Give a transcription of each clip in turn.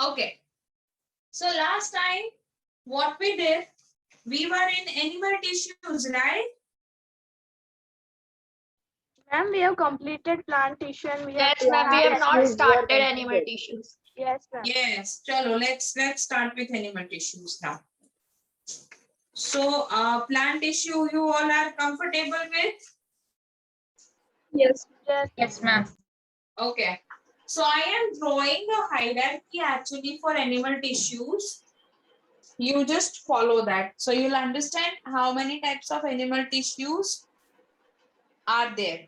Okay. So last time, what we did, we were in animal tissues, right? Ma'am, we have completed plant tissue and we have Yes, ma'am. We have not tissues were started animal completed. tissues. Yes, ma'am. Yes. Chalo, let's start with animal tissues now. So, plant tissue, you all are comfortable with? Yes. Yes. Yes, ma'am. Okay. So I am drawing a hierarchy actually for animal tissues. You just follow that. So you'll understand how many types of animal tissues are there.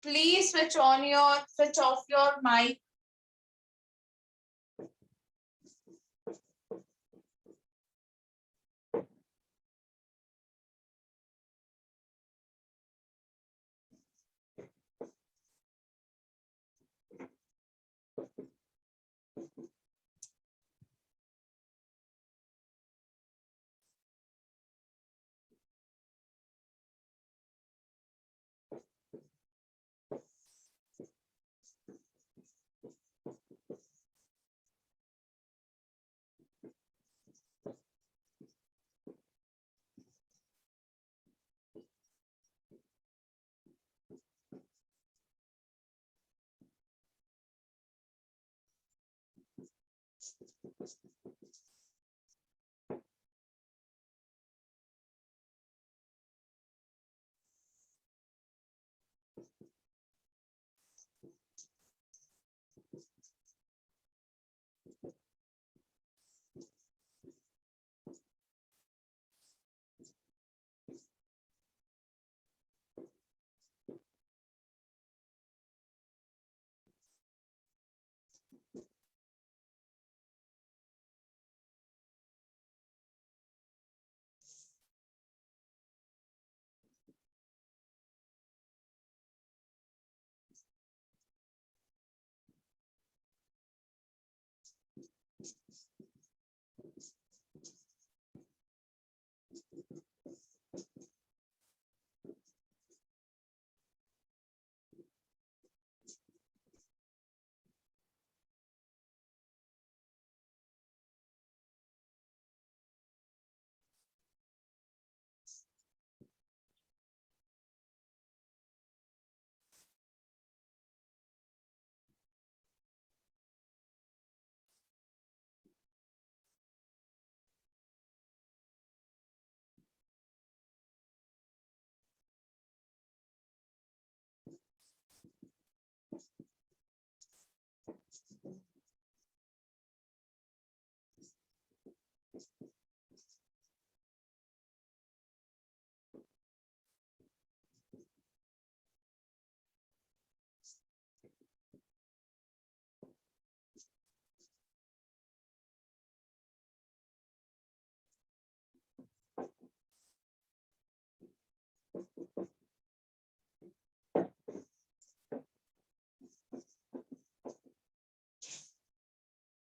Please switch off your mic.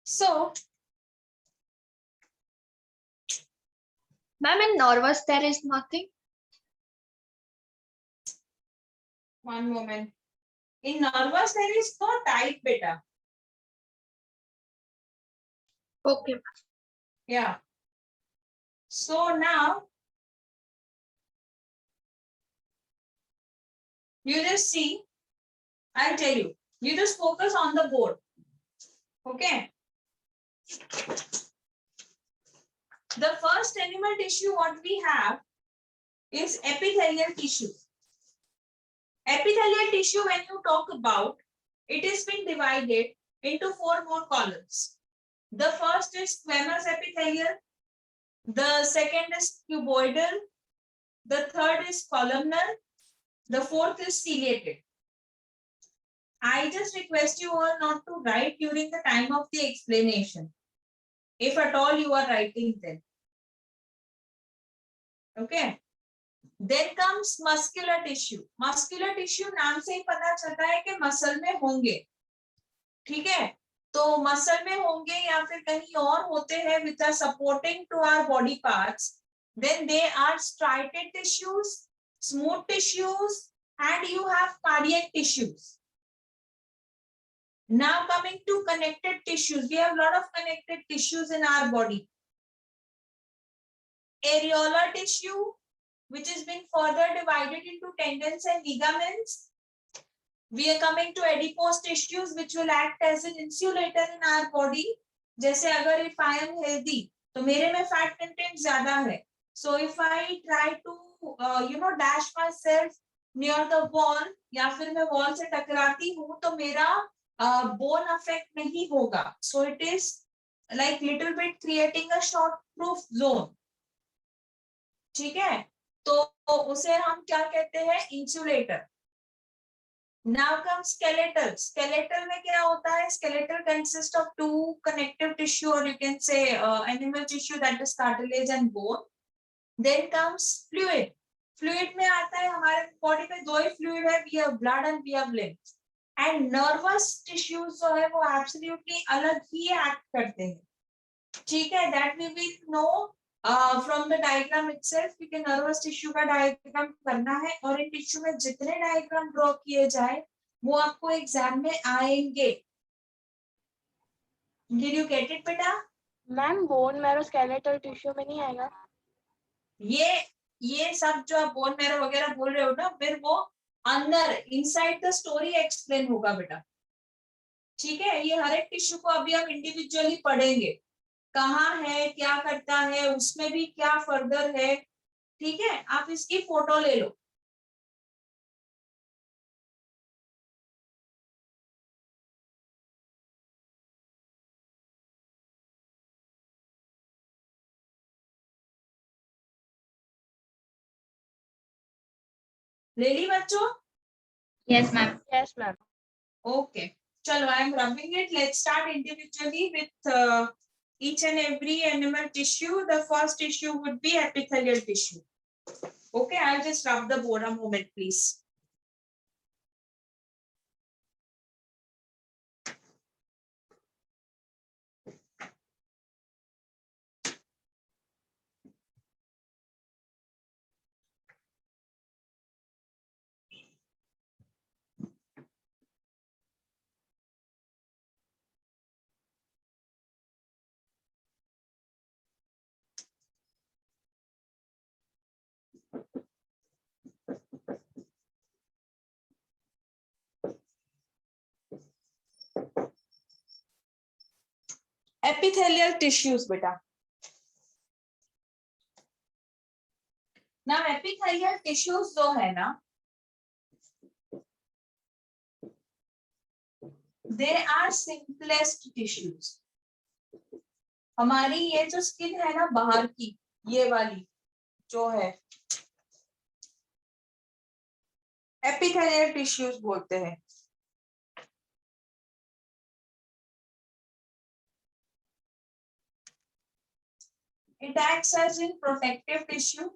So, Ma'am, in nervous there is nothing. one moment. In nervous, there is no type beta. Okay. Yeah. So now, you just see, I'll tell you. You just focus on the board. Okay. The first animal tissue what we have is epithelial tissue. Epithelial tissue, when you talk about, it is been divided into 4 more columns. The first is squamous epithelial. The second is cuboidal. The third is columnar. The fourth is ciliated. I just request you all not to write during the time of the explanation. If at all you are writing then. Okay. Then comes muscular tissue. Muscular tissue नाम से ही पता चलता है कि muscle में होंगे. ठीक है, तो मसल में होंगे या फिर कहीं और होते हैं which are supporting to our body parts. Then they are striated tissues, smooth tissues, and you have cardiac tissues. Now coming to connected tissues, we have a lot of connected tissues in our body. Areolar tissue, which has been further divided into tendons and ligaments. We are coming to adipose tissues, which will act as an insulator in our body. जैसे अगर if I am healthy, तो मेरे में fat content ज्यादा है. So if I try to dash myself near the wall या फिर मैं wall से टकराती हूँ तो मेरा bone affect नहीं होगा. So it is like little bit creating a shock proof zone. ठीक है, तो उसे हम क्या कहते हैं? Insulator. Now comes skeletal. Skeletal में क्या होता है? Skeletal consists of two connective tissue, or you can say animal tissue, that is cartilage and bone. Then comes fluid. Fluid में आता है हमारे बॉडी में दो ही fluid है, we have blood and we have lymph. And nervous tissues जो है वो absolutely अलग ही act करते हैं. ठीक है, that we will know from the diagram itself. कि nervous tissue का diagram करना है और इन tissue में जितने diagram draw किए जाए वो आपको एग्जाम में आएंगे. Did you get it बेटा? Ma'am bone marrow skeletal tissue में नहीं आएगा? ये सब जो आप बोन मैरो वगैरह बोल रहे हो ना, फिर वो अंदर इनसाइड द स्टोरी एक्सप्लेन होगा बेटा. ठीक है, ये हर एक टिश्यू को अभी हम इंडिविजुअली पढ़ेंगे, कहाँ है, क्या करता है, उसमें भी क्या फर्दर है. ठीक है, आप इसकी फोटो ले लो. ले ली बच्चों? Yes, ma'am. Yes ma'am. Okay, chalo, I am rubbing it. Let's start individually with each and every animal tissue. The first tissue would be epithelial tissue. Okay, I'll just rub the board a moment, please. Epithelial tissues beta. Now epithelial tissues जो है ना, they are simplest tissues. हमारी ये जो skin है ना बाहर की, ये वाली जो है, epithelial tissues बोलते हैं. It acts as in protective tissue.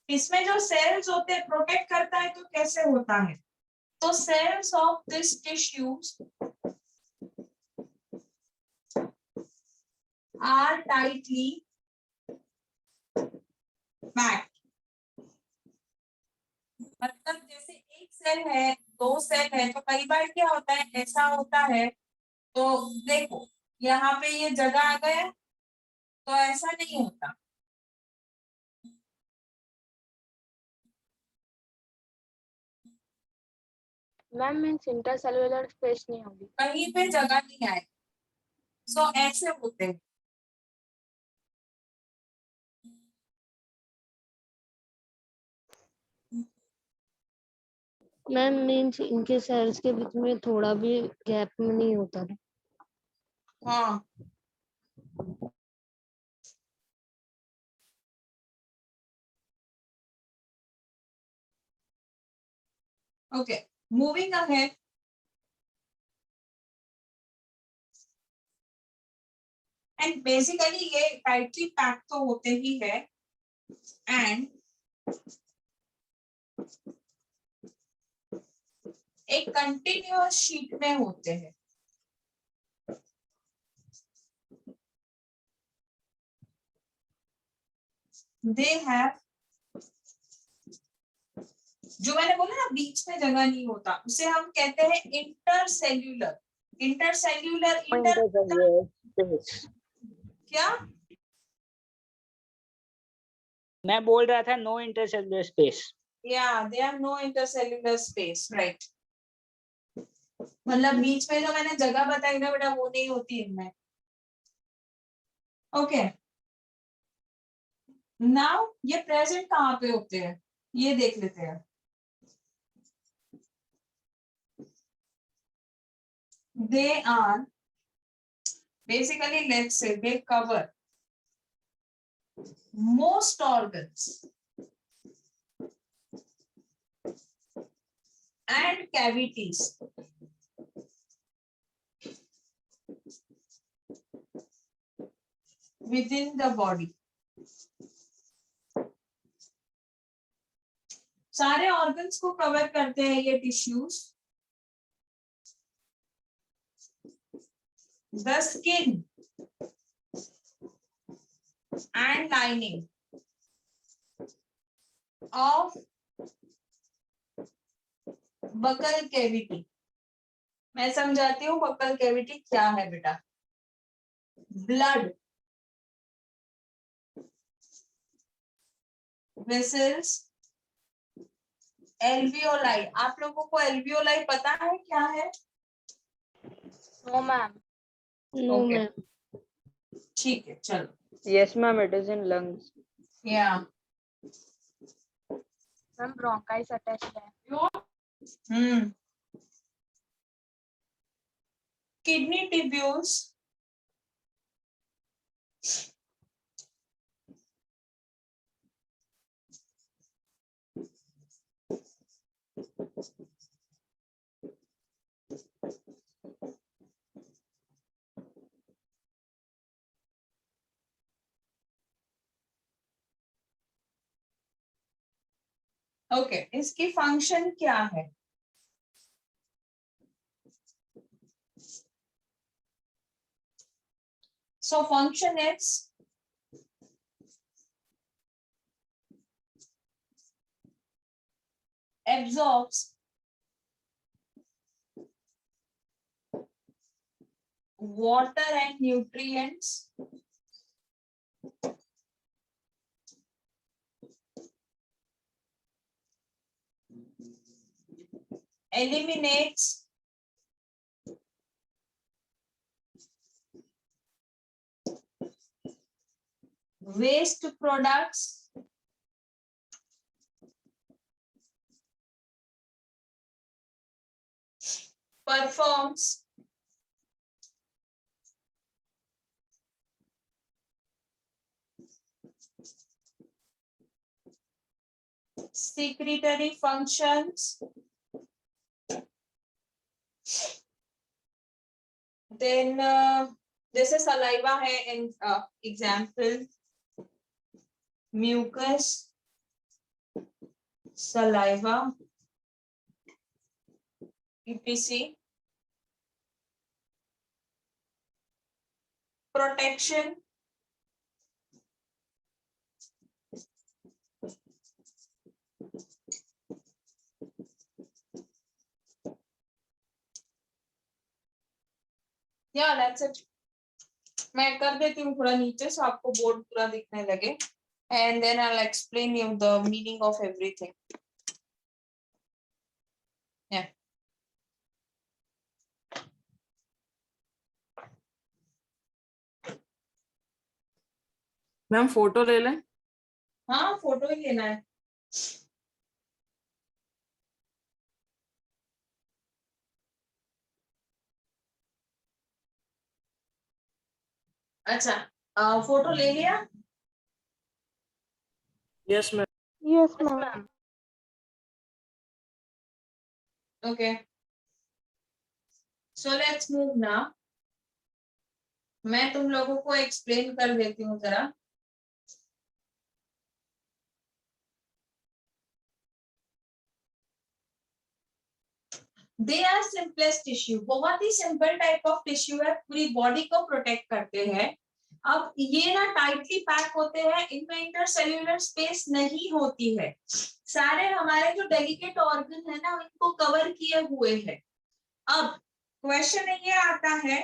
इसमें जो सेल्स होते हैं प्रोटेक्ट करता है, तो कैसे होता है? तो cells of this tissues are tightly packed. मतलब जैसे एक सेल है, दो सेल है, तो कई बार क्या होता है, ऐसा होता है. तो देखो यहाँ पे ये जगह आ गया, तो ऐसा नहीं होता. मैम मीन्स इंटरसेल्युलर स्पेस नहीं होगी, कहीं पे जगह नहीं आए. सो ऐसे होते हैं. मैम मीन्स इनके सेल्स के बीच में थोड़ा भी गैप नहीं होता ना. हाँ, Okay, moving ahead. And basically ये tightly packed तो होते ही है and एक continuous sheet में होते हैं. They have, जो मैंने बोला ना बीच में जगह नहीं होता उसे हम कहते हैं इंटरसेल्यूलर. इंटरसेल्यूलर क्या मैं बोल रहा था no intercellular space. Yeah, they have no intercellular space, right? मतलब बीच में जो मैंने जगह बताई ना बेटा वो नहीं होती इनमें. ओके, नाउ ये प्रेजेंट कहाँ पे होते हैं ये देख लेते हैं. They are basically, let's say, they cover most organs and cavities within the body. सारे organs को cover करते हैं ये tissues. The skin and lining of buccal cavity. मैं समझाती हूँ buccal cavity क्या है बेटा. Blood vessels, alveoli. आप लोगों को alveoli पता है क्या है? No, ma'am. No Okay. Ma'am. ठीक है चलो. Yes ma'am, it is in lungs. Yeah. Ma'am, bronchi attached है. Kidney tubules ओके, इसकी फंक्शन क्या है? So function is absorbs water and nutrients, eliminates waste products, performs secretory functions, then जैसे saliva है in example mucus, saliva, etc. Protection, yeah, that's it. मैं कर देती हूँ थोड़ा नीचे सो आपको बोर्ड पूरा दिखने लगे and then I'll explain you the meaning of everything. Yeah. Ma'am photo ले लें. हाँ फोटो ही लेना है. अच्छा फोटो ले लिया. Yes ma'am. Yes, ma'am. Okay. So let's move now. मैं तुम लोगों को एक्सप्लेन कर देती हूँ जरा. दे आर सिंपलेस्ट टिश्यू, बहुत ही सिंपल टाइप ऑफ टिश्यू है, पूरी बॉडी को प्रोटेक्ट करते हैं. अब ये ना टाइटली पैक होते हैं, इनमें इंटरसेल्यूलर स्पेस नहीं होती है. सारे हमारे जो डेलिकेट ऑर्गन है ना इनको कवर किए हुए हैं. अब क्वेश्चन ये आता है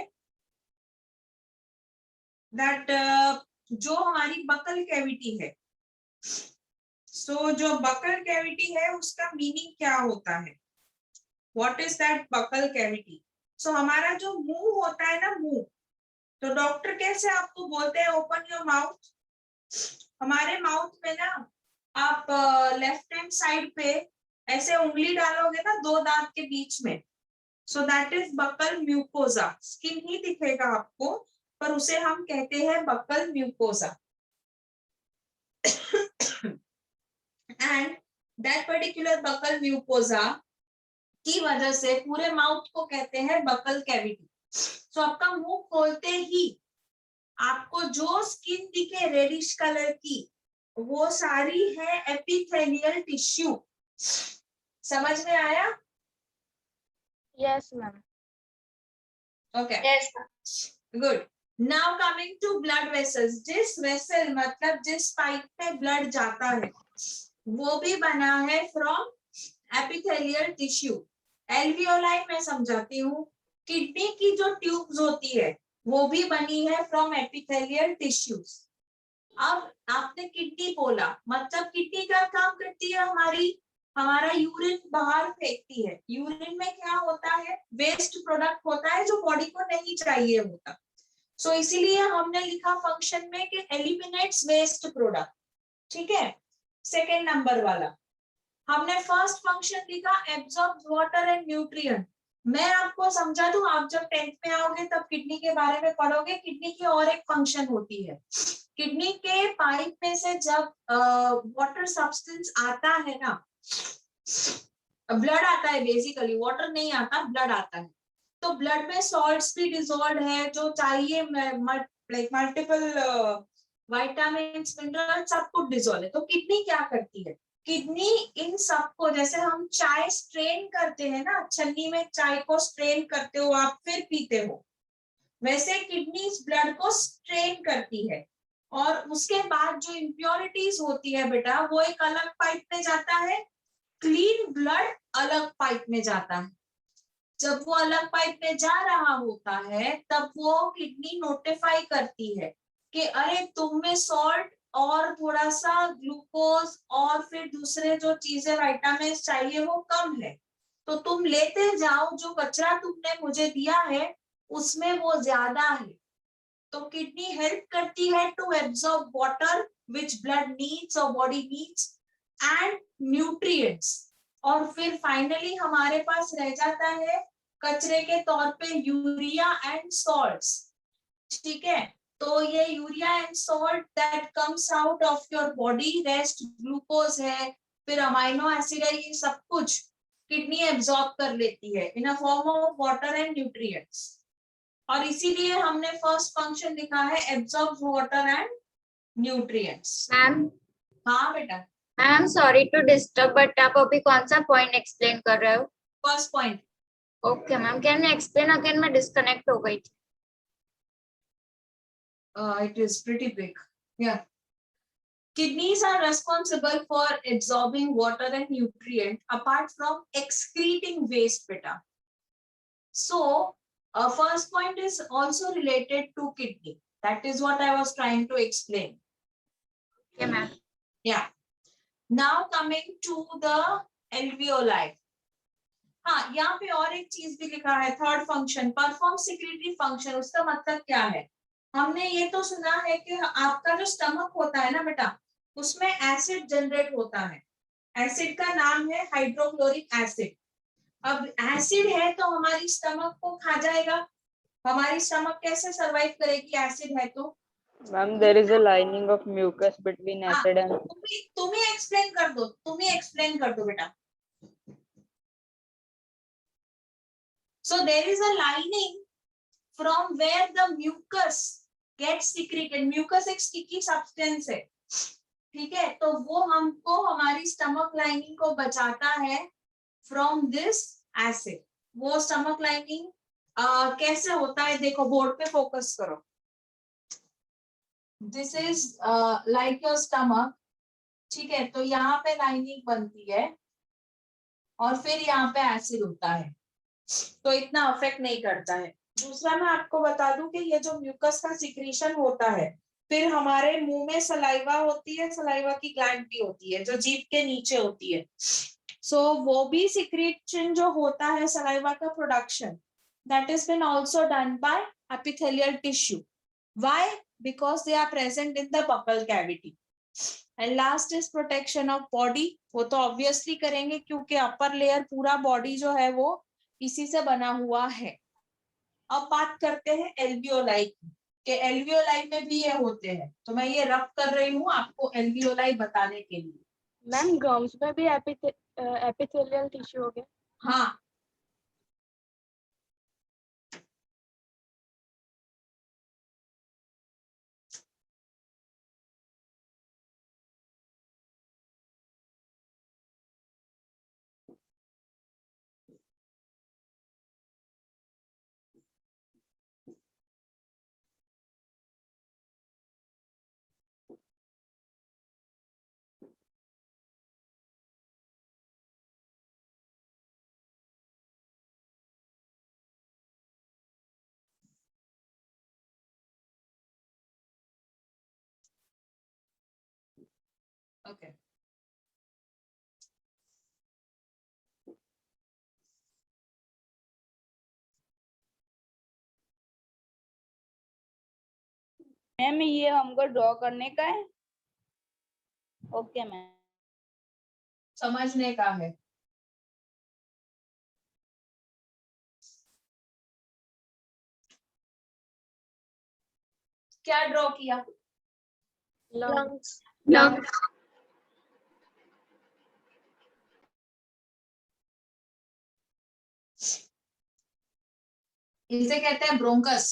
दैट जो हमारी बकल कैविटी है, सो जो बकल कैविटी है उसका मीनिंग क्या होता है? What is that buccal cavity? So हमारा जो मुंह होता है ना, मुंह, तो डॉक्टर कैसे आपको बोलते हैं ओपन योर माउथ. हमारे माउथ में ना आप लेफ्ट हैंड साइड पे ऐसे उंगली डालोगे ना दो दांत के बीच में, so that is buccal mucosa. Skin ही दिखेगा आपको पर उसे हम कहते हैं buccal mucosa. And that particular buccal mucosa की वजह से पूरे माउथ को कहते हैं बकल कैविटी. सो आपका मुंह खोलते ही आपको जो स्किन दिखे रेडिश कलर की, वो सारी है एपिथेलियल टिश्यू. समझ में आया? Yes, ma'am. Okay, Yes. Good. Now coming to blood vessels. जिस वेसल मतलब जिस पाइप में ब्लड जाता है वो भी बना है फ्रॉम एपिथेलियल टिश्यू. एल्वियोलाई मैं समझाती हूँ. किडनी की जो ट्यूब्स होती है वो भी बनी है फ्रॉम एपिथेलियल टिश्यूज. अब आपने किडनी बोला, मतलब किडनी का काम करती है हमारा यूरिन बाहर फेंकती है. यूरिन में क्या होता है? वेस्ट प्रोडक्ट होता है जो बॉडी को नहीं चाहिए होता. सो इसीलिए हमने लिखा फंक्शन में कि एलिमिनेट्स वेस्ट प्रोडक्ट. ठीक है. सेकेंड नंबर वाला हमने फर्स्ट फंक्शन लिखा एब्जॉर्ब वाटर एंड न्यूट्रिएंट. मैं आपको समझा दूं, आप जब 10th में आओगे तब किडनी के बारे में पढ़ोगे. किडनी की और एक फंक्शन होती है. किडनी के पाइप में से जब वाटर सब्सटेंस आता है ना, ब्लड आता है, बेसिकली वाटर नहीं आता, ब्लड आता है. तो ब्लड में सॉल्ट्स भी डिसॉल्व है जो चाहिए, लाइक मल्टीपल विटामिन मिनरल सब कुछ डिसॉल्व है. तो किडनी क्या करती है? किडनी इन सबको, जैसे हम चाय स्ट्रेन करते हैं ना, छन्नी में चाय को स्ट्रेन करते हो आप फिर पीते हो, वैसे किडनी इस ब्लड को स्ट्रेन करती है. और उसके बाद जो इम्प्योरिटीज होती है बेटा वो एक अलग पाइप में जाता है, क्लीन ब्लड अलग पाइप में जाता है. जब वो अलग पाइप में जा रहा होता है तब वो किडनी नोटिफाई करती है कि अरे तुम में सॉल्ट और थोड़ा सा ग्लूकोज और फिर दूसरे जो चीजें विटामिन चाहिए वो कम है, तो तुम लेते जाओ, जो कचरा तुमने मुझे दिया है उसमें वो ज्यादा है. तो किडनी हेल्प करती है to absorb water which blood needs और बॉडी नीड्स एंड न्यूट्रिएंट्स. और फिर फाइनली हमारे पास रह जाता है कचरे के तौर पे यूरिया एंड सॉल्ट्स. ठीक है. तो ये urea and salt that comes out of your body, rest glucose है, फिर अमाइनो एसिड है, ये सब कुछ किडनी एब्सॉर्ब कर लेती है in a form of water and nutrients. और इसीलिए हमने फर्स्ट फंक्शन लिखा है absorb water and nutrients. Ma'am हाँ बेटा. Ma'am sorry to disturb but आप अभी कौन सा पॉइंट एक्सप्लेन कर रहे हो? First point. Okay ma'am, can you explain again? मैं डिस्कनेक्ट हो गई थी. It is pretty big. Yeah. Kidneys are responsible for absorbing water and nutrient apart from excreting waste, beta. So, first point is also related to kidney. That is what I was trying to explain. Okay ma'am. Yeah. Now coming to the alveoli. हाँ, यहाँ पे और एक चीज भी लिखा है, third function perform secretory function. उसका मतलब क्या है? हमने ये तो सुना है कि आपका जो स्टमक होता है ना बेटा, उसमें एसिड जनरेट होता है. एसिड का नाम है हाइड्रोक्लोरिक एसिड. अब एसिड है तो हमारी स्टमक को खा जाएगा. हमारी स्टमक कैसे सरवाइव करेगी एसिड है तो? Ma'am, there is a lining of mucus between acid and तुम ही एक्सप्लेन कर दो, बेटा. So there is a lining from where the mucus gets secreted. Mucus एक sticky substance है, ठीक है, तो वो हमको हमारी स्टमक लाइनिंग को बचाता है फ्रॉम दिस एसिड. वो स्टमक लाइनिंग कैसे होता है, देखो बोर्ड पे फोकस करो. This is like your stomach, ठीक है, तो यहाँ पे लाइनिंग बनती है और फिर यहाँ पे एसिड होता है, तो इतना अफेक्ट नहीं करता है. दूसरा मैं आपको बता दूं कि ये जो म्यूकस का सिक्रीशन होता है, फिर हमारे मुंह में सलाइवा होती है, सलाइवा की ग्लैंड भी होती है जो जीभ के नीचे होती है. सो वो भी सिक्रीशन जो होता है सलाइवा का production, that has been also done by epithelial tissue. Why? Because they are present in the buccal cavity. And last is protection of body. वो तो obviously करेंगे क्योंकि upper layer पूरा body जो है वो इसी से बना हुआ है. अब बात करते हैं एल्वियोलाई की, कि एल्वियोलाई में भी ये होते हैं, तो मैं ये रब कर रही हूँ आपको एल्वियोलाई बताने के लिए. मैम गम्स में भी एपिथेलियल टिश्यू हो गया. हाँ, ओके. मैम ये हमको ड्रॉ करने का है. Okay ma'am. समझने का है. क्या ड्रॉ किया? लंग्स. lungs, इसे कहते हैं ब्रोंकस,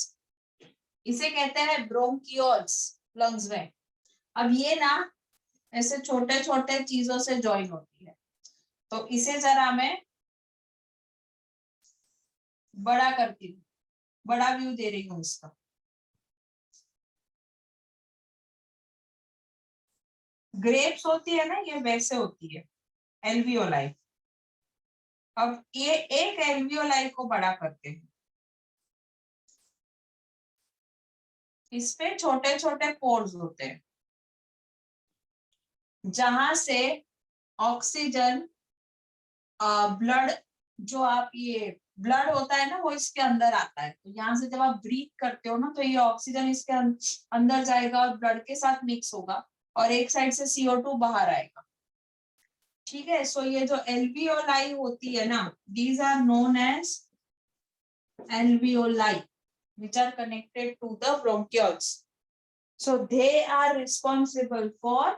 इसे कहते हैं ब्रोंकियोल्स लंग्स में. अब ये ना ऐसे छोटे छोटे चीजों से ज्वाइन होती है, तो इसे जरा मैं बड़ा करती हूँ, बड़ा व्यू दे रही हूँ इसका. ग्रेप्स होती है ना, ये वैसे होती है एल्वियोलाई. अब ये एक एल्वियोलाई को बड़ा करते हैं, इसपे छोटे छोटे पोर्स होते हैं जहां से ऑक्सीजन ब्लड, जो आप ये ब्लड होता है ना वो इसके अंदर आता है. तो यहाँ से जब आप ब्रीथ करते हो ना, तो ये ऑक्सीजन इसके अंदर जाएगा और ब्लड के साथ मिक्स होगा और एक साइड से CO2 बाहर आएगा, ठीक है. सो ये जो एल्वियोलाई होती है ना, these are known as alveoli which are connected to the bronchioles. So they are responsible for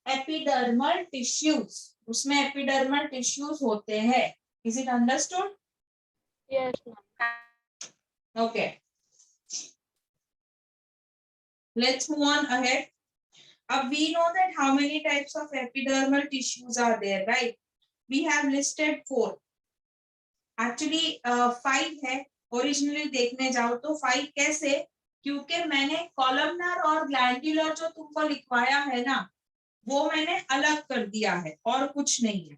epidermal tissues. उसमें epidermal tissues होते हैं. Is it understood? Yes ma'am. Okay. Let's move on ahead. We know that how many types of epidermal tissues are there, right? We have listed 4. Actually 5 है. Originally देखने जाओ तो 5 कैसे, क्योंकि मैंने कॉलमनर और ग्लैंडुलर जो तुमको लिखवाया है ना, वो मैंने अलग कर दिया है और कुछ नहीं है.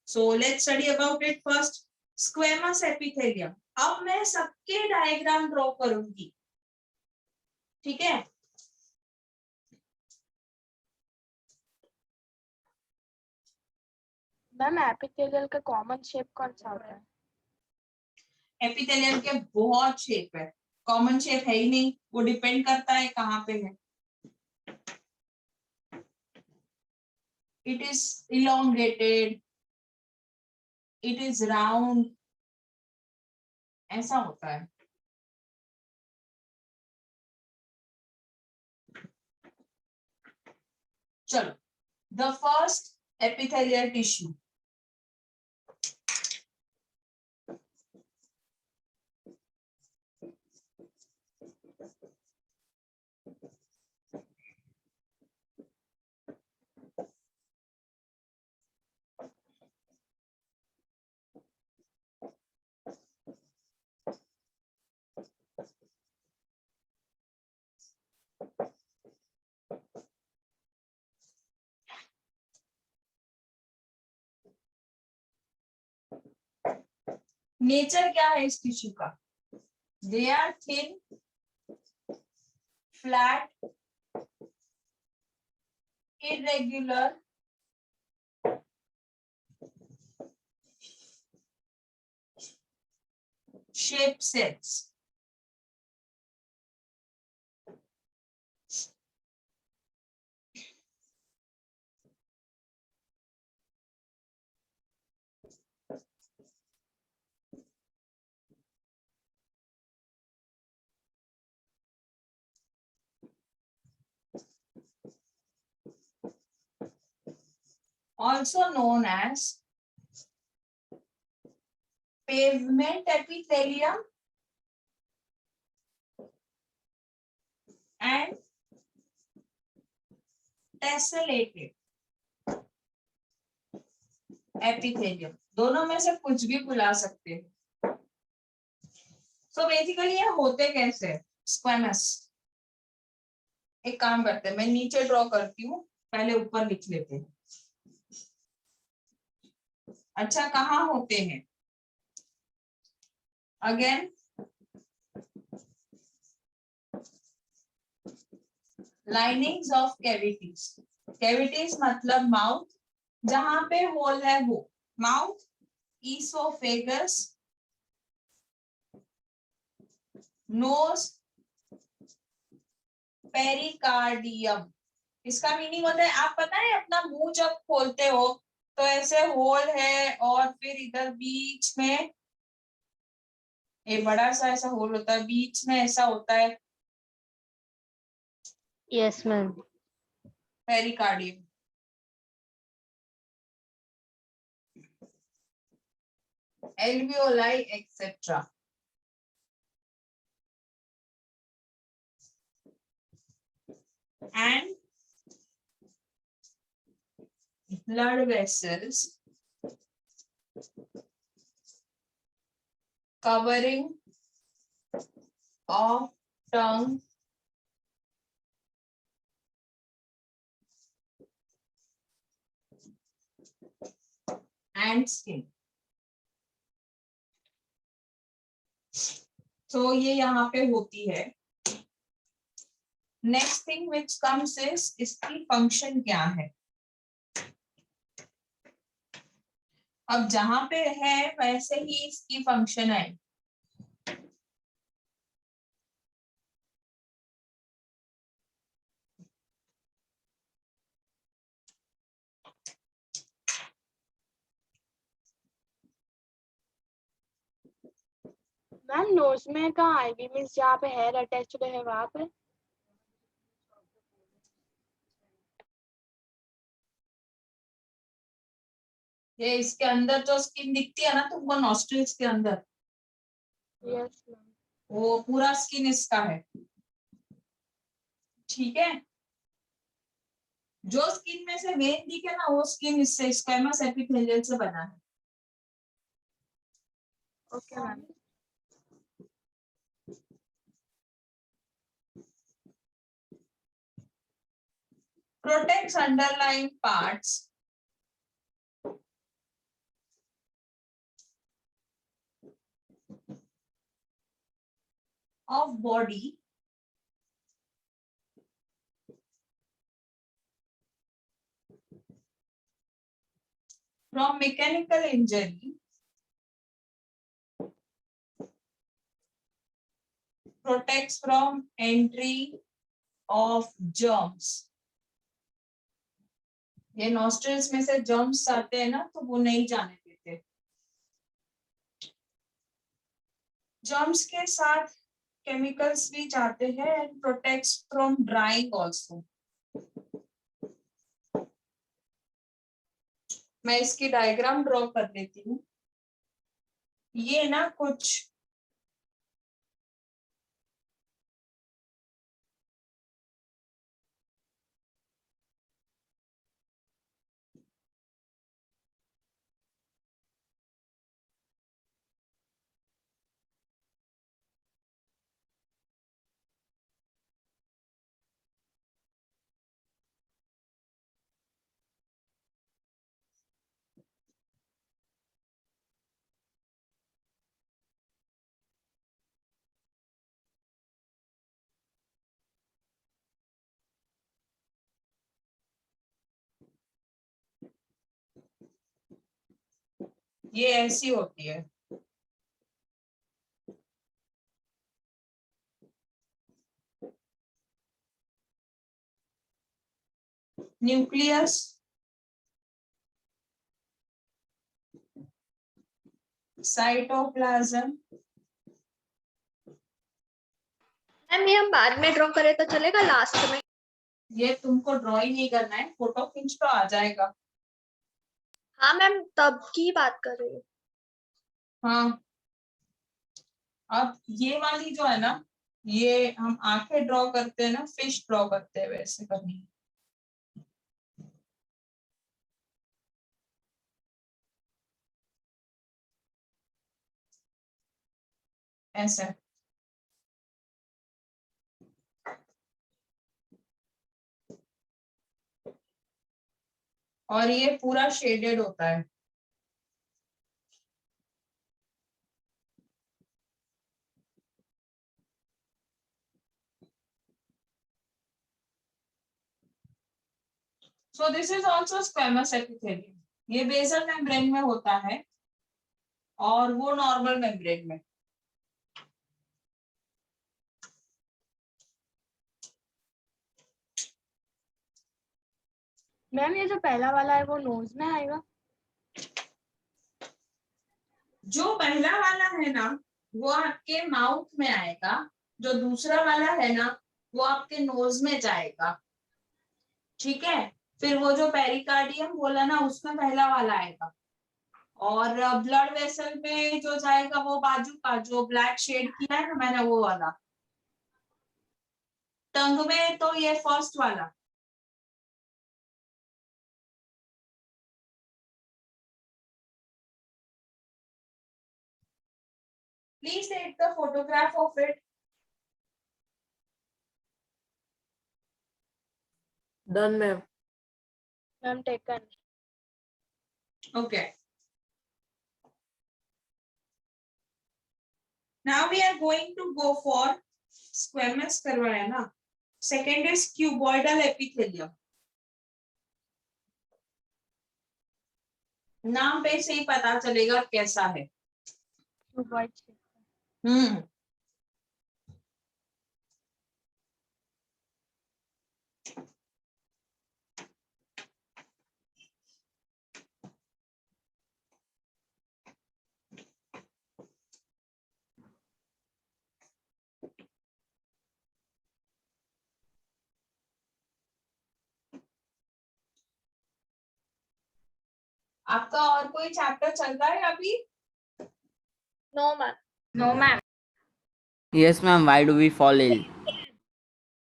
So let's study about it. First squamous epithelium. अब मैं सबके डायग्राम ड्रॉ करूंगी, ठीक है. मैम एपिथेलियल का कॉमन शेप कौन सा होता है? एपिथेलियम के बहुत शेप है, कॉमन शेप है ही नहीं, वो डिपेंड करता है कहाँ पे है. It is elongated, it is round, ऐसा होता है. चलो, the first epithelial tissue. Nature क्या है इस टिश्यू का? They are thin, flat, irregular, shape cells. Also known as pavement epithelium and tessellated epithelium. दोनों में से कुछ भी बुला सकते हैं. So basically ये होते कैसे? स्क्वेमस. एक काम करते हैं, मैं नीचे ड्रॉ करती हूँ, पहले ऊपर लिख लेते हैं. अच्छा, कहाँ होते हैं? Again linings of cavities. Cavities मतलब माउथ, जहां पे होल है वो माउथ, ईसोफेगस, नोज, पेरिकार्डियम. इसका मीनिंग होता है, आप पता है अपना मुंह जब खोलते हो तो ऐसे होल है और फिर इधर बीच में एक बड़ा सा ऐसा होल होता है, बीच में ऐसा होता है yes ma'am. Pericardium. Alveoli etcetera. And blood vessels covering of tongue and skin. तो ये यहाँ पे होती है. Next thing which comes is इसकी फंक्शन क्या है. अब जहां पे है वैसे ही इसकी फंक्शन है. मैम नोज में कहाँ आईवी मीन्स जहाँ पे हेयर अटैच्ड है वहां पे. ये इसके अंदर जो स्किन दिखती है ना तुमको नॉस्ट्रिल्स के अंदर, यस मैम. वो पूरा स्किन इसका है. ठीक है, जो स्किन में से वेन दिखे ना वो स्किन इससे स्क्वेमस एपिथेलियल से बना है. Okay ma'am. Protects underlying parts of body from mechanical injury, protects from entry of germs. ये नॉस्ट्रिल्स में से जर्म्स आते हैं ना तो वो नहीं जाने देते. जर्म्स के साथ केमिकल्स भी जाते हैं and protects from drawing also. मैं इसकी डायग्राम ड्रॉ कर देती हूँ. ये ना कुछ ये ऐसी होती है। न्यूक्लियस, साइटोप्लाज्म, मैम ये हम बाद में ड्रॉ करें तो चलेगा लास्ट में? ये तुमको ड्रॉ ही नहीं करना है, फोटो खींच तो आ जाएगा। हाँ मैम तब की बात कर रही हूँ। हाँ, अब ये वाली जो है ना, ये हम आंखें ड्रॉ करते हैं ना, फिश ड्रॉ करते हैं, वैसे करनी है। ऐसे और ये पूरा शेडेड होता है। So this is also squamous epithelium. ये बेसल मेम्ब्रेन में होता है और वो नॉर्मल मेम्ब्रेन में। मैम ये जो पहला वाला है वो नोज में आएगा? जो पहला वाला है ना, वो आपके माउथ में आएगा। जो दूसरा वाला है ना, वो आपके नोज में जाएगा। ठीक है, फिर वो जो पेरिकार्डियम बोला ना, उसमें पहला वाला आएगा। और ब्लड वेसल में जो जाएगा वो बाजू का, जो ब्लैक शेड किया है ना मैंने, वो वाला। टंग में तो ये फर्स्ट वाला। Please take the photograph of it. Done, ma'am. Ma'am taken. Okay. Now we are going to go for squamous करवाया ना। Second is cuboidal epithelium. नाम पे से ही पता चलेगा कैसा है। हम्म, आपका और कोई चैप्टर चल रहा है अभी? No ma'am. No ma'am. Yes, ma'am. Why do we fall ill?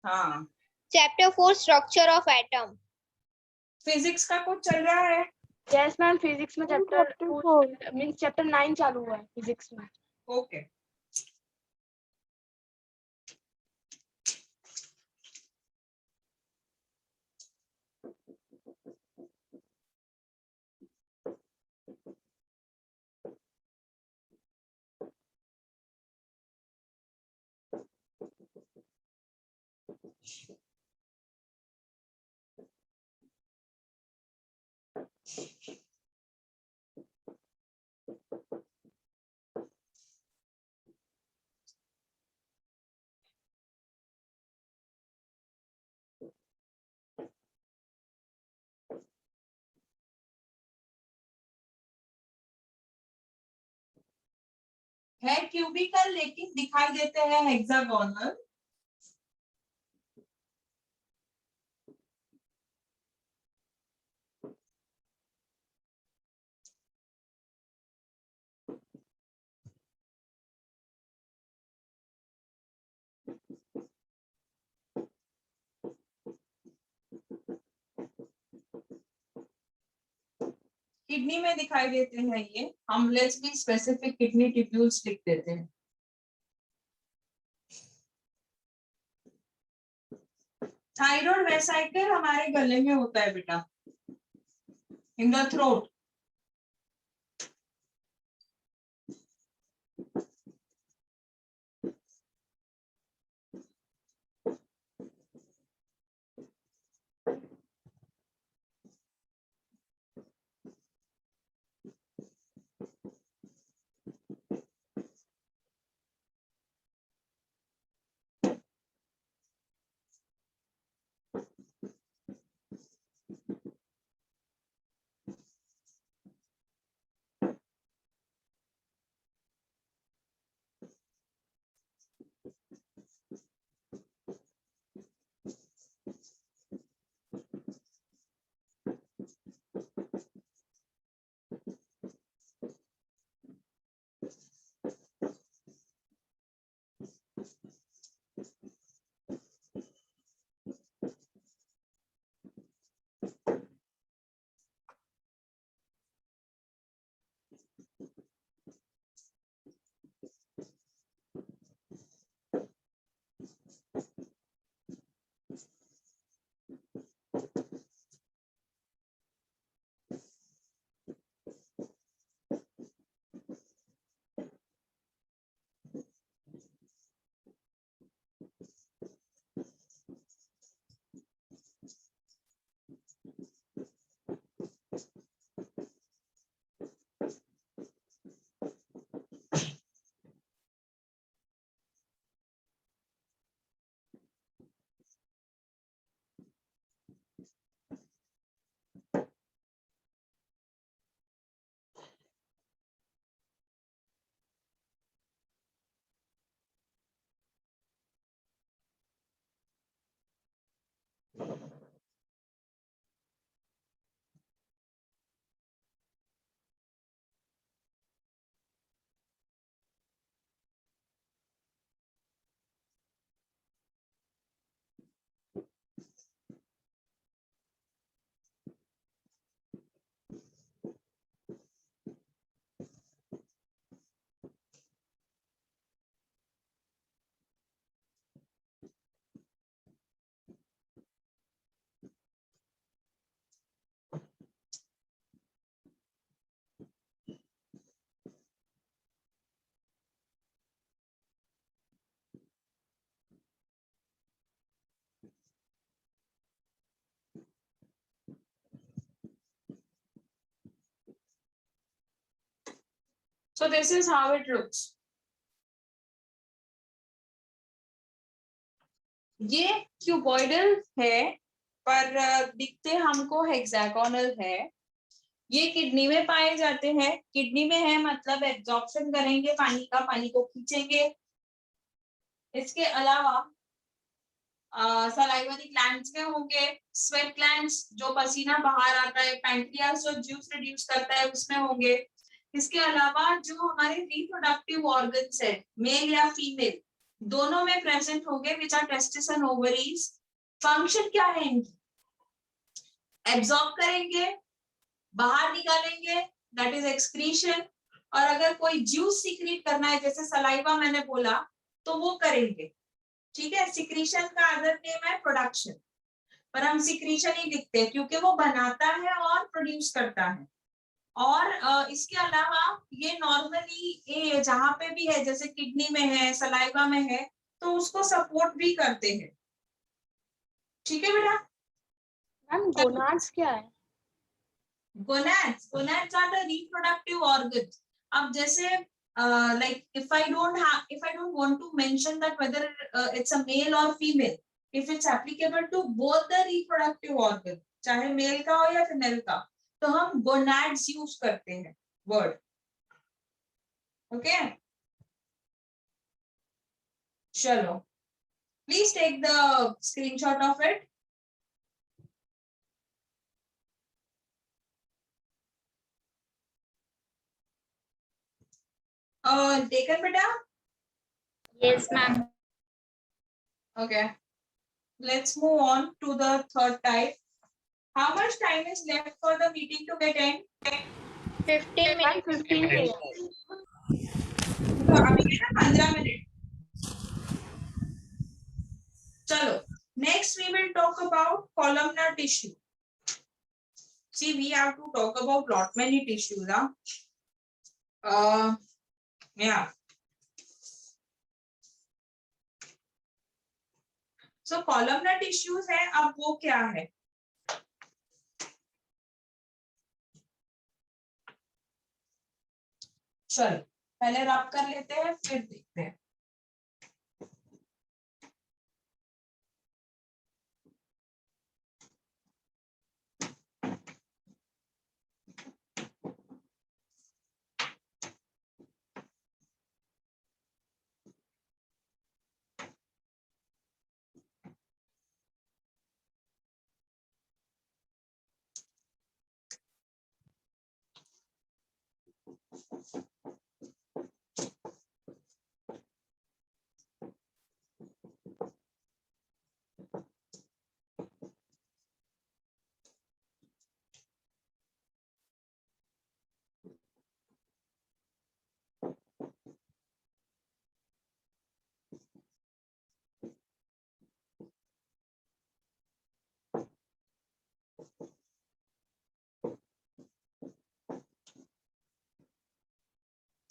हाँ, chapter 4 structure of atom. Physics का कुछ चल रहा है? यस मैम, फिजिक्स में चैप्टर 4 मींस चैप्टर 9 चालू हुआ है फिजिक्स में। ओके। है क्यूबिकल लेकिन दिखाई देते हैं हेक्सागोनल। किडनी में दिखाई देते हैं ये। हम let's be specific, kidney tubules लिख देते हैं। थायराइड वेसाइकल हमारे गले में होता है बेटा, in the throat. So this is how it looks. ये क्यूबॉइडल है पर दिखते हमको हेक्सागोनल है। ये किडनी में पाए जाते हैं। किडनी में है मतलब एब्जॉर्प्शन करेंगे पानी का, पानी को खींचेंगे। इसके अलावा सलाइवरी ग्लैंड्स में होंगे, स्वेट ग्लैंड्स जो पसीना बाहर आता है, पैंक्रियास जो जूस रिड्यूस करता है उसमें होंगे। इसके अलावा जो हमारे रिप्रोडक्टिव ऑर्गन्स है, मेल या फीमेल दोनों में प्रेजेंट होंगे, which are testis and ovaries. Function क्या है इनकी? एब्जॉर्ब करेंगे, बाहर निकालेंगे, दैट इज एक्सक्रीशन। और अगर कोई जूस सीक्रेट करना है जैसे सलाइवा मैंने बोला तो वो करेंगे। ठीक है, सिक्रीशन का अदर नेम है प्रोडक्शन, पर हम सिक्रीशन ही लिखते हैं क्योंकि वो बनाता है और प्रोड्यूस करता है। और इसके अलावा ये नॉर्मली जहां पे भी है, जैसे किडनी में है, सलाइवा में है, तो उसको सपोर्ट भी करते हैं। ठीक है बेटा। मैम गोनाड्स क्या है? Gonads are the reproductive organs. अब जैसे like if I don't want to mention that whether it's a male or female, if it's applicable to both the reproductive organ, चाहे मेल का हो या फीमेल का, तो हम गोनाड्स यूज करते हैं वर्ड। ओके, चलो please take the screenshot of it. Taken बेटा? Yes, ma'am. Okay, let's move on to the third type. How much time is left for the meeting to get end? 15 ma'am minutes. 15 है। तो अभी है ना 15 minute. चलो, next we will talk about columnar tissue. See, we have to talk about lot many tissues, huh? Yeah. So columnar tissues है, अब वो क्या है? चलो पहले रब कर लेते हैं फिर देखते हैं।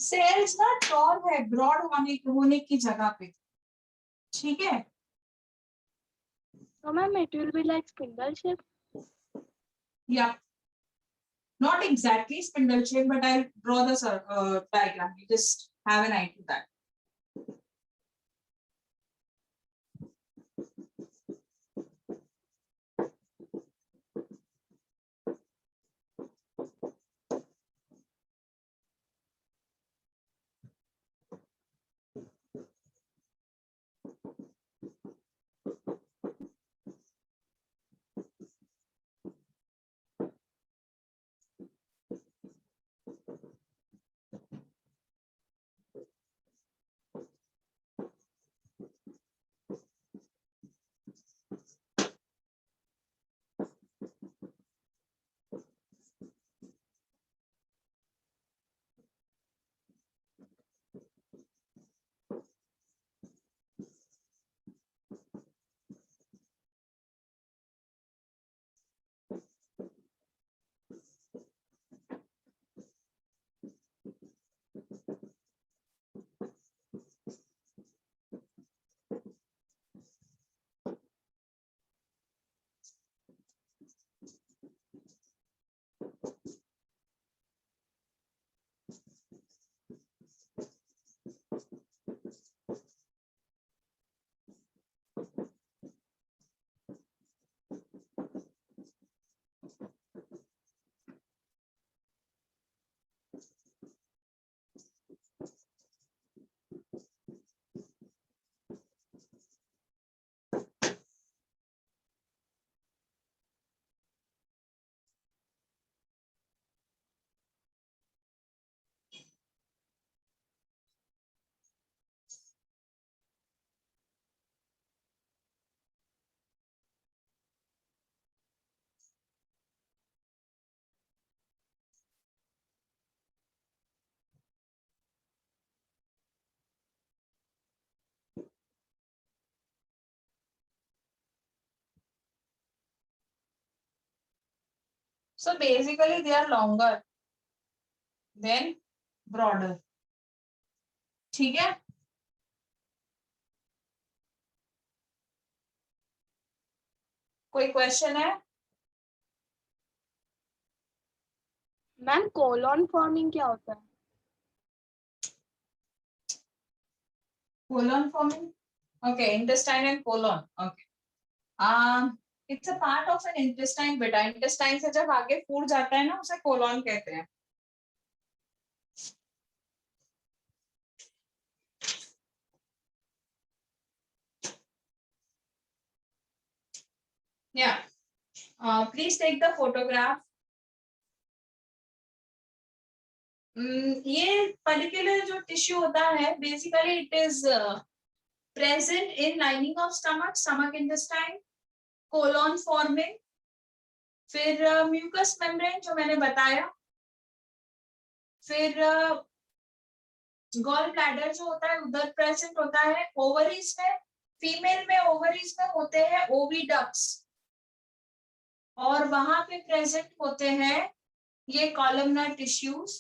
सेल्स ना टॉल है, ब्रॉड होने की जगह पे। ठीक है, So ma'am, it will be like spindle shape. या not exactly spindle shape, but I'll draw the diagram. You just have an idea that. So basically they are longer than broader. ठीक है? कोई क्वेश्चन है? Ma'am colon forming क्या होता है? Colon forming? Okay, intestine and colon. Okay. It's a part of an intestine बेटा. Intestine से जब आगे फूड जाता है ना उसे colon कहते हैं. Yeah. Please take the photograph. ये पर्टिकुलर जो टिश्यू होता है basically it is present in lining of stomach intestine, colon forming, फिर म्यूकस मेम्ब्रेन जो मैंने बताया, फिर गॉल ब्लैडर जो होता है उधर प्रेजेंट होता है. ओवरीज में, फीमेल में ओवरीज में होते हैं ओविडक्ट्स और वहां पे प्रेजेंट होते हैं ये कॉलमनर टिश्यूज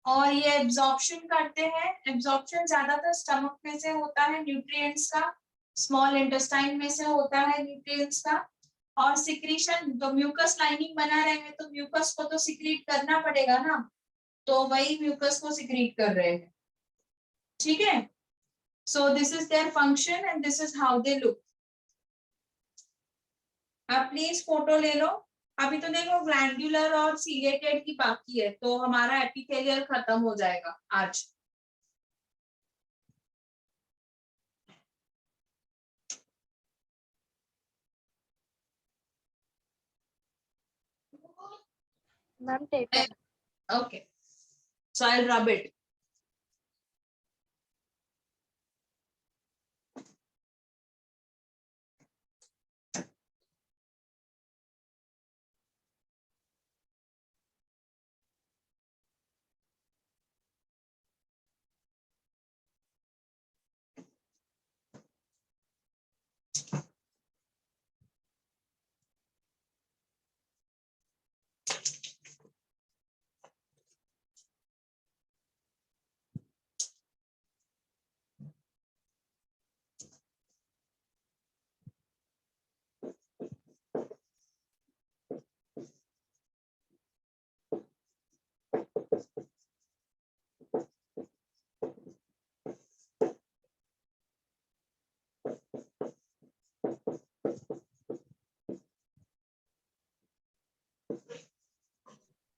और ये एब्जॉर्प्शन करते हैं. एब्जॉर्प्शन ज्यादातर स्टमक में से होता है न्यूट्रिएंट्स का, स्मॉल इंटेस्टाइन में से होता है न्यूट्रिएंट्स का, और सिक्रीशन तो म्यूकस लाइनिंग बना रहे हैं तो म्यूकस को तो सिक्रीट करना पड़ेगा ना, तो वही म्यूकस को सिक्रीट कर रहे हैं. ठीक है? So this is their function and this is how they look. आप प्लीज फोटो ले लो. अभी तो देखो ग्लैंडुलर और सीलिएटेड की बाकी है तो हमारा एपिथेलियल खत्म हो जाएगा आज. Ma'am taken. Okay, so I'll rub it.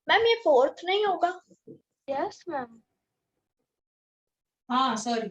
Ma'am ये फोर्थ नहीं होगा? Yes ma'am. हाँ सॉरी.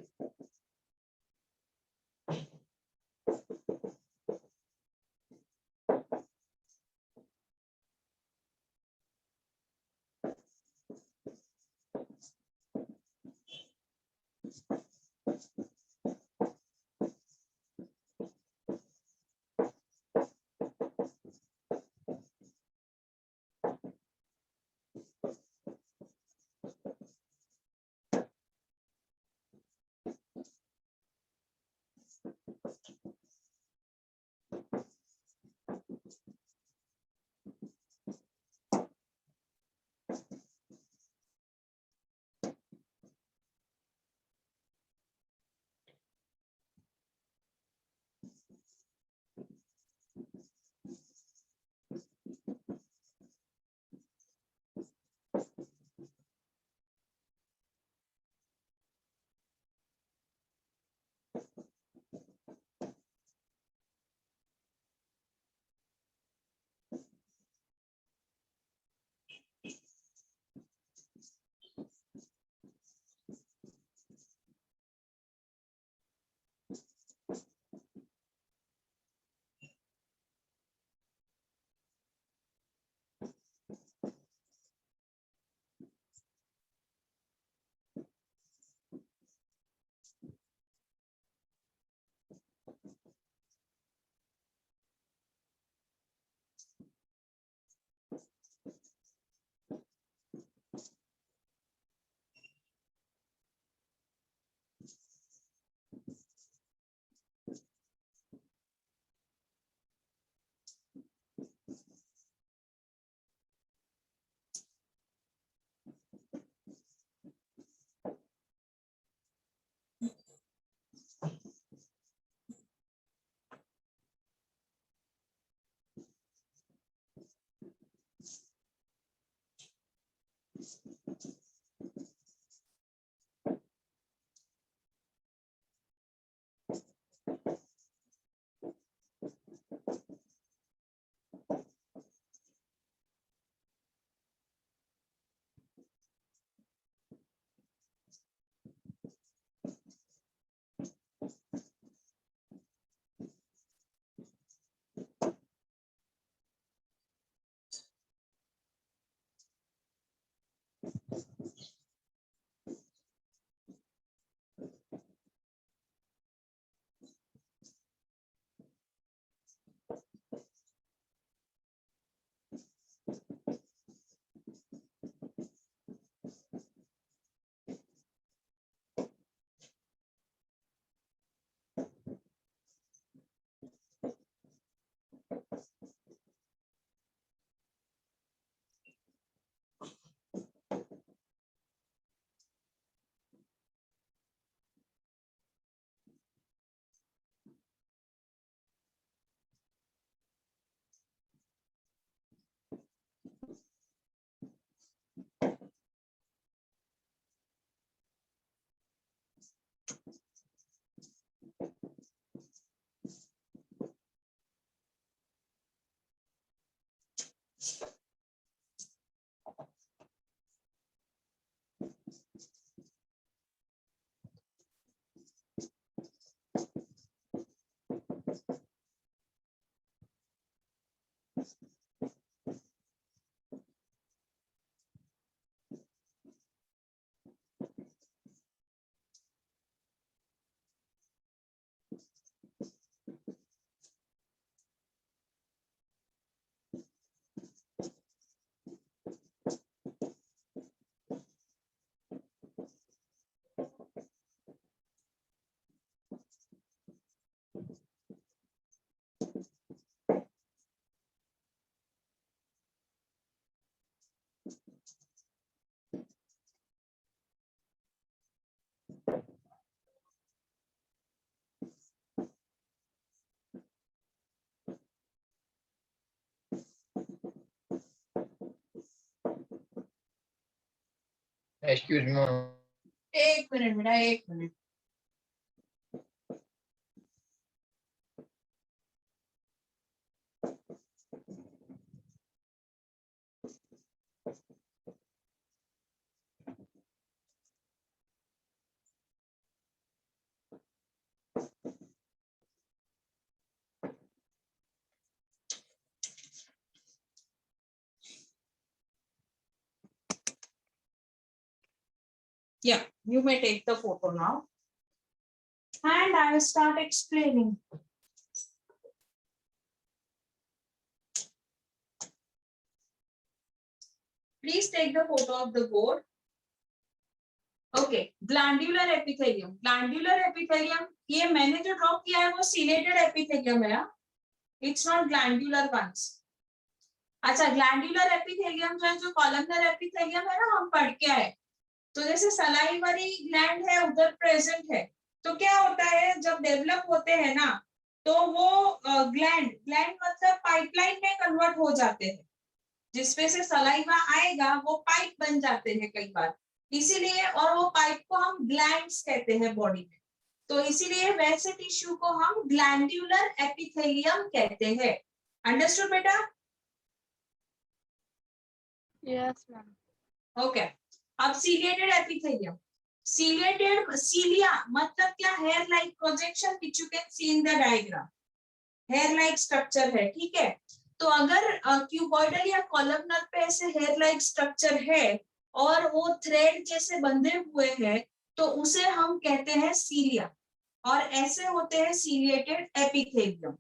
Excuse me, ma'am. एक मिनट बेटा, एक minute. Yeah, you may take the photo now. And I will start explaining. Please take the photo of the board. Okay, glandular epithelium. Glandular epithelium, ये मैंने जो draw किया है वो ciliated epithelium है, इट्स नॉट ग्लैंडुलर वंस। अच्छा, glandular epithelium जो है, जो कॉलमनर एपिथेलियम है ना, हम पढ़ के आए। तो जैसे सलाइवरी ग्लैंड है उधर प्रेजेंट है, तो क्या होता है जब डेवलप होते हैं ना, तो वो ग्लैंड मतलब पाइपलाइन में कन्वर्ट हो जाते हैं, जिसमें से सलाइवा आएगा वो पाइप बन जाते हैं कई बार, इसीलिए, और वो पाइप को हम ग्लैंड्स कहते हैं बॉडी में, तो इसीलिए वैसे टिश्यू को हम ग्लैंडुलर एपिथेलियम कहते हैं। अंडरस्टूड बेटा? Yes ma'am. ओके, अब सीलिएटेड एपिथेलियम। सीलिएटेड, सीलिया मतलब क्या? Hair like projection which you can see in the diagram, hair like structure है, ठीक है। तो अगर क्यूबॉइडल या कॉलमनर पे ऐसे हेयर लाइक स्ट्रक्चर है और वो थ्रेड जैसे बंधे हुए हैं, तो उसे हम कहते हैं सीलिया, और ऐसे होते हैं सीलिएटेड एपिथेलियम।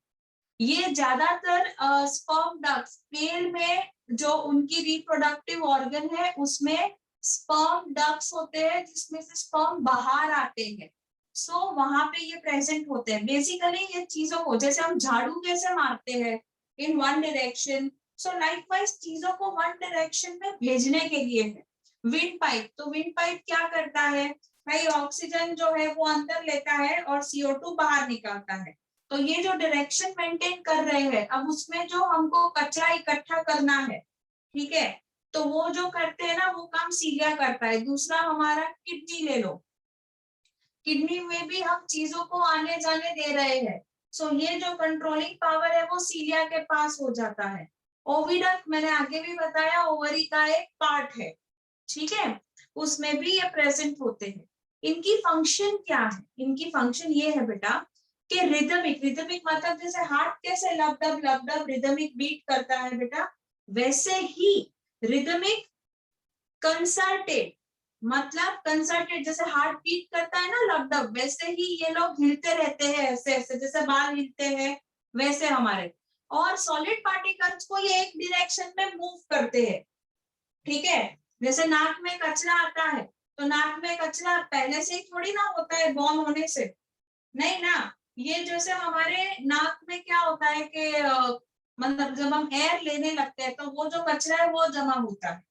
ये ज्यादातर स्पर्म डक्ट्स, मेल में जो उनकी रिप्रोडक्टिव ऑर्गन है उसमें स्पर्म डक्ट्स होते हैं, जिसमें से स्पर्म बाहर आते हैं, सो वहां पे ये प्रेजेंट होते हैं। बेसिकली ये चीजों को, जैसे हम झाड़ू कैसे मारते हैं in one direction, so likewise चीजों को वन डायरेक्शन में भेजने के लिए है। विंड पाइप, तो विंड पाइप क्या करता है भाई, ऑक्सीजन जो है वो अंदर लेता है और CO2 बाहर निकालता है, तो ये जो डायरेक्शन मेंटेन कर रहे हैं, अब उसमें जो हमको कचरा इकट्ठा करना है, ठीक है, तो वो जो करते हैं ना वो काम सीलिया करता है। दूसरा हमारा किडनी ले लो, किडनी में भी हम चीजों को आने जाने दे रहे हैं। सो ये जो कंट्रोलिंग पावर है वो सीलिया के पास हो जाता है। ओविडक्ट मैंने आगे भी बताया ओवरी का एक पार्ट है, ठीक है, उसमें भी ये प्रेजेंट होते हैं। इनकी फंक्शन क्या है? इनकी फंक्शन ये है बेटा कि रिदमिक, रिदमिक मतलब जैसे हार्ट कैसे लब डब रिदमिक बीट करता है बेटा, वैसे ही रिदमिक कंसर्टेड, मतलब कंसर्टेड जैसे हार्ट बीट करता है ना लब डब, वैसे ही ये लोग हिलते रहते हैं ऐसे ऐसे, जैसे बाल हिलते हैं वैसे हमारे। और सॉलिड पार्टिकल्स को ये एक डायरेक्शन में मूव करते हैं, ठीक है। जैसे नाक में कचरा आता है तो नाक में कचरा पहले से ही थोड़ी ना होता है बॉर्न होने से, नहीं ना। ये जैसे हमारे नाक में क्या होता है कि मतलब जब हम एयर लेने लगते हैं तो वो जो कचरा है वो जमा होता है,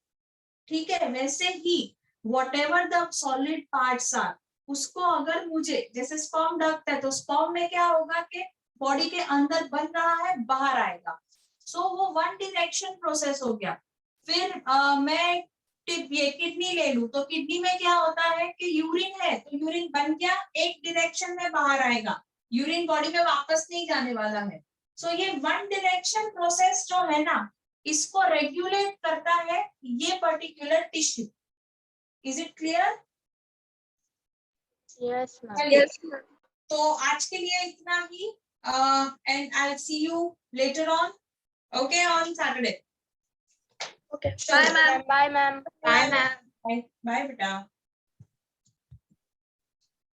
ठीक है। वैसे ही whatever the solid parts are, उसको अगर मुझे जैसे स्पर्म डक्ट है तो स्पर्म में क्या होगा कि बॉडी के अंदर बन रहा है बाहर आएगा, सो वो वन डायरेक्शन प्रोसेस हो गया। फिर मैं ये किडनी ले लूं तो किडनी में क्या होता है कि यूरिन है तो यूरिन बन गया एक डायरेक्शन में बाहर आएगा, यूरिन बॉडी में वापस नहीं जाने वाला है। सो ये वन डायरेक्शन प्रोसेस जो है ना इसको रेगुलेट करता है ये particular tissue. Is it clear? Yes, ma'am. Yes, ma'am. तो आज के लिए इतना ही, and I see you later on, okay, on Saturday. Okay. Bye, ma'am. Bye, ma'am. Bye, ma'am. Bye बेटा।